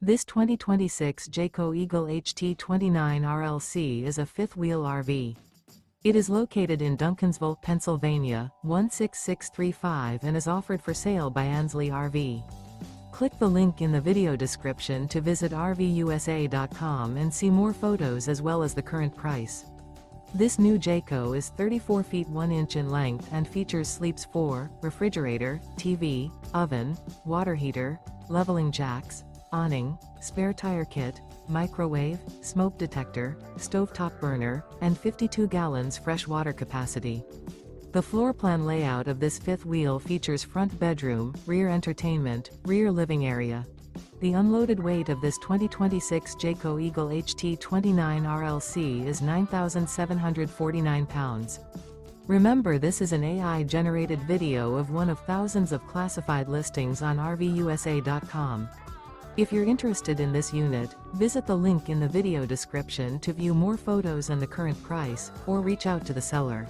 This 2026 Jayco Eagle HT 29 RLC is a fifth-wheel RV. It is located in Duncansville, Pennsylvania, 16635 and is offered for sale by Ansley RV. Click the link in the video description to visit RVUSA.com and see more photos as well as the current price. This new Jayco is 34 feet 1 inch in length and features sleeps 4, refrigerator, TV, oven, water heater, leveling jacks, awning, spare tire kit, microwave, smoke detector, stovetop burner, and 52 gallons fresh water capacity. The floor plan layout of this fifth wheel features front bedroom, rear entertainment, rear living area. The unloaded weight of this 2026 Jayco Eagle HT 29 RLC is 9,749 pounds. Remember, this is an AI-generated video of one of thousands of classified listings on RVUSA.com. If you're interested in this unit, visit the link in the video description to view more photos and the current price, or reach out to the seller.